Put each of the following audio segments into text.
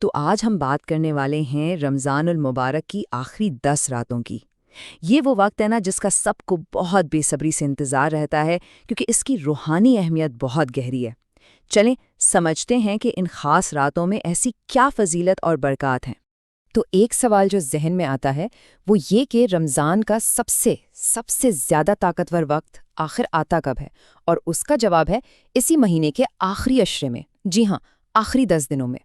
تو آج ہم بات کرنے والے ہیں رمضان المبارک کی آخری 10 راتوں کی۔ یہ وہ وقت ہے نا جس کا سب کو بہت بے صبری سے انتظار رہتا ہے، کیونکہ اس کی روحانی اہمیت بہت گہری ہے۔ چلیں سمجھتے ہیں کہ ان خاص راتوں میں ایسی کیا فضیلت اور برکات ہیں۔ تو ایک سوال جو ذہن میں آتا ہے وہ یہ کہ رمضان کا سب سے زیادہ طاقتور وقت آخر آتا کب ہے، اور اس کا جواب ہے اسی مہینے کے آخری عشرے میں، جی ہاں، آخری 10 دنوں میں۔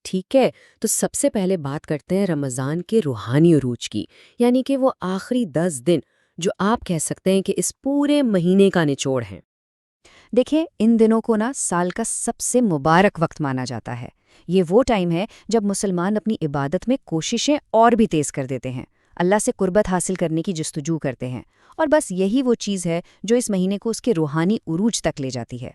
ٹھیک ہے، تو سب سے پہلے بات کرتے ہیں رمضان کے روحانی عروج کی، یعنی کہ وہ آخری 10 دن جو آپ کہہ سکتے ہیں کہ اس پورے مہینے کا نچوڑ ہیں۔ دیکھیں، ان دنوں کو سال کا سب سے مبارک وقت مانا جاتا ہے۔ یہ وہ ٹائم ہے جب مسلمان اپنی عبادت میں کوششیں اور بھی تیز کر دیتے ہیں، اللہ سے قربت حاصل کرنے کی جستجو کرتے ہیں، اور بس یہی وہ چیز ہے جو اس مہینے کو اس کے روحانی عروج تک لے جاتی ہے۔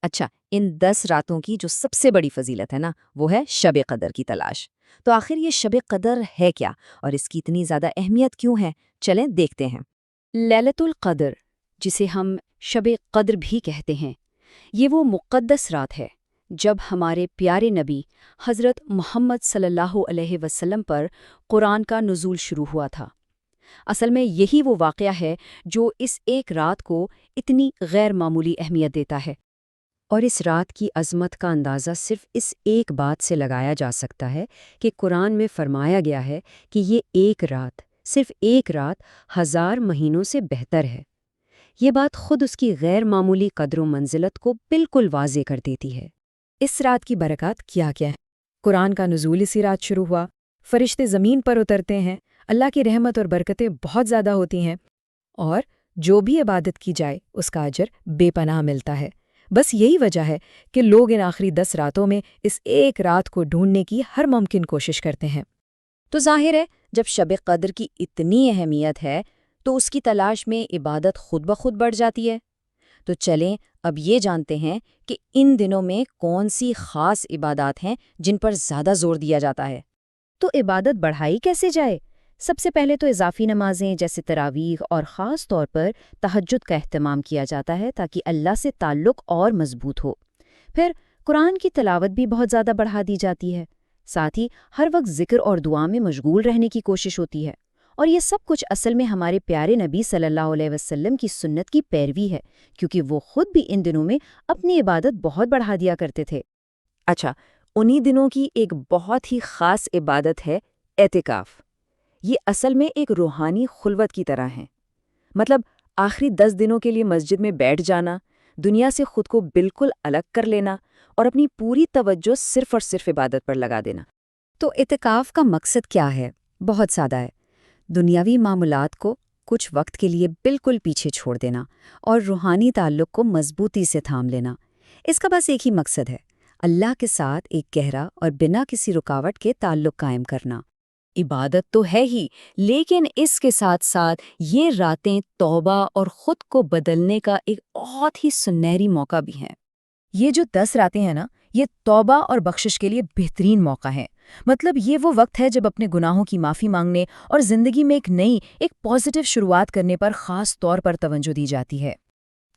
اچھا، ان 10 راتوں کی جو سب سے بڑی فضیلت ہے نا، وہ ہے شب قدر کی تلاش۔ تو آخر یہ شب قدر ہے کیا، اور اس کی اتنی زیادہ اہمیت کیوں ہے؟ چلیں دیکھتے ہیں۔ لیلۃ القدر، جسے ہم شب قدر بھی کہتے ہیں، یہ وہ مقدس رات ہے جب ہمارے پیارے نبی حضرت محمد صلی اللہ علیہ وسلم پر قرآن کا نزول شروع ہوا تھا۔ اصل میں یہی وہ واقعہ ہے جو اس ایک رات کو اتنی غیر معمولی اہمیت دیتا ہے۔ اور اس رات کی عظمت کا اندازہ صرف اس ایک بات سے لگایا جا سکتا ہے کہ قرآن میں فرمایا گیا ہے کہ یہ ایک رات، صرف ایک رات 1000 مہینوں سے بہتر ہے۔ یہ بات خود اس کی غیر معمولی قدر و منزلت کو بالکل واضح کر دیتی ہے۔ اس رات کی برکات کیا ہے؟ قرآن کا نزول اسی رات شروع ہوا، فرشتے زمین پر اترتے ہیں، اللہ کی رحمت اور برکتیں بہت زیادہ ہوتی ہیں، اور جو بھی عبادت کی جائے اس کا اجر بے پناہ ملتا ہے۔ بس یہی وجہ ہے کہ لوگ ان آخری 10 راتوں میں اس ایک رات کو ڈھونڈنے کی ہر ممکن کوشش کرتے ہیں۔ تو ظاہر ہے جب شب قدر کی اتنی اہمیت ہے تو اس کی تلاش میں عبادت خود بخود بڑھ جاتی ہے۔ تو چلیں اب یہ جانتے ہیں کہ ان دنوں میں کون سی خاص عبادات ہیں جن پر زیادہ زور دیا جاتا ہے۔ تو عبادت بڑھائی کیسے جائے؟ سب سے پہلے تو اضافی نمازیں جیسے تراویح اور خاص طور پر تہجد کا اہتمام کیا جاتا ہے تاکہ اللہ سے تعلق اور مضبوط ہو۔ پھر قرآن کی تلاوت بھی بہت زیادہ بڑھا دی جاتی ہے، ساتھ ہی ہر وقت ذکر اور دعا میں مشغول رہنے کی کوشش ہوتی ہے، اور یہ سب کچھ اصل میں ہمارے پیارے نبی صلی اللہ علیہ وسلم کی سنت کی پیروی ہے، کیونکہ وہ خود بھی ان دنوں میں اپنی عبادت بہت بڑھا دیا کرتے تھے۔ اچھا، انہی دنوں کی ایک بہت ہی خاص عبادت ہے اعتکاف۔ یہ اصل میں ایک روحانی خلوت کی طرح ہے، مطلب آخری 10 دنوں کے لیے مسجد میں بیٹھ جانا، دنیا سے خود کو بالکل الگ کر لینا اور اپنی پوری توجہ صرف اور صرف عبادت پر لگا دینا۔ تو اعتکاف کا مقصد کیا ہے؟ بہت سادہ ہے، دنیاوی معاملات کو کچھ وقت کے لیے بالکل پیچھے چھوڑ دینا اور روحانی تعلق کو مضبوطی سے تھام لینا۔ اس کا بس ایک ہی مقصد ہے، اللہ کے ساتھ ایک گہرا اور بنا کسی رکاوٹ کے تعلق قائم کرنا۔ عبادت تو ہے ہی، لیکن اس کے ساتھ ساتھ یہ راتیں توبہ اور خود کو بدلنے کا ایک بہت ہی سنہری موقع بھی ہیں۔ یہ جو 10 راتیں ہیں نا، یہ توبہ اور بخشش کے لیے بہترین موقع ہیں۔ مطلب یہ وہ وقت ہے جب اپنے گناہوں کی معافی مانگنے اور زندگی میں ایک پازیٹیو شروعات کرنے پر خاص طور پر توجہ دی جاتی ہے۔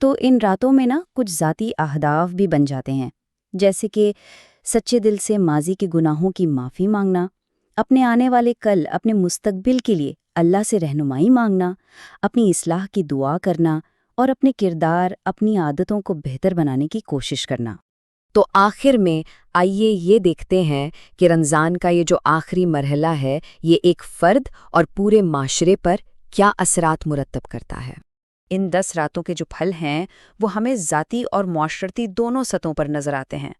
تو ان راتوں میں کچھ ذاتی اہداف بھی بن جاتے ہیں، جیسے کہ سچے دل سے ماضی کے گناہوں کی معافی مانگنا، اپنے آنے والے کل، اپنے مستقبل کے لیے اللہ سے رہنمائی مانگنا، اپنی اصلاح کی دعا کرنا اور اپنے کردار، اپنی عادتوں کو بہتر بنانے کی کوشش کرنا۔ تو آخر میں آئیے یہ دیکھتے ہیں کہ رمضان کا یہ جو آخری مرحلہ ہے، یہ ایک فرد اور پورے معاشرے پر کیا اثرات مرتب کرتا ہے۔ ان 10 راتوں کے جو پھل ہیں وہ ہمیں ذاتی اور معاشرتی دونوں سطحوں پر نظر آتے ہیں۔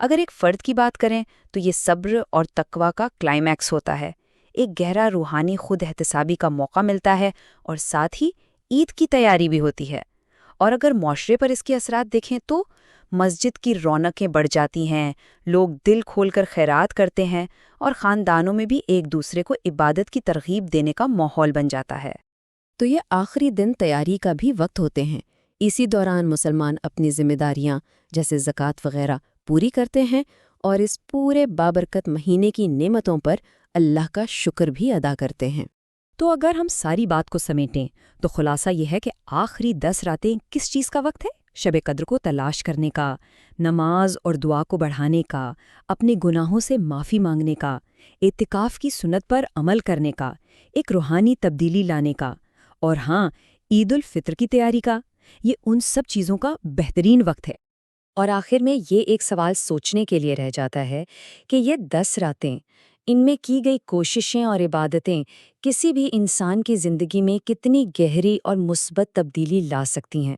اگر ایک فرد کی بات کریں تو یہ صبر اور تقویٰ کا کلائمیکس ہوتا ہے، ایک گہرا روحانی خود احتسابی کا موقع ملتا ہے، اور ساتھ ہی عید کی تیاری بھی ہوتی ہے۔ اور اگر معاشرے پر اس کے اثرات دیکھیں تو مسجد کی رونقیں بڑھ جاتی ہیں، لوگ دل کھول کر خیرات کرتے ہیں، اور خاندانوں میں بھی ایک دوسرے کو عبادت کی ترغیب دینے کا ماحول بن جاتا ہے۔ تو یہ آخری دن تیاری کا بھی وقت ہوتے ہیں۔ اسی دوران مسلمان اپنی ذمہ داریاں جیسے زکوٰۃ وغیرہ پوری کرتے ہیں، اور اس پورے بابرکت مہینے کی نعمتوں پر اللہ کا شکر بھی ادا کرتے ہیں۔ تو اگر ہم ساری بات کو سمیٹیں تو خلاصہ یہ ہے کہ آخری 10 راتیں کس چیز کا وقت ہے؟ شب قدر کو تلاش کرنے کا، نماز اور دعا کو بڑھانے کا، اپنے گناہوں سے معافی مانگنے کا، اعتکاف کی سنت پر عمل کرنے کا، ایک روحانی تبدیلی لانے کا، اور ہاں، عید الفطر کی تیاری کا۔ یہ ان سب چیزوں کا بہترین وقت ہے۔ اور آخر میں یہ ایک سوال سوچنے کے لیے رہ جاتا ہے کہ یہ 10 راتیں، ان میں کی گئی کوششیں اور عبادتیں کسی بھی انسان کی زندگی میں کتنی گہری اور مثبت تبدیلی لا سکتی ہیں۔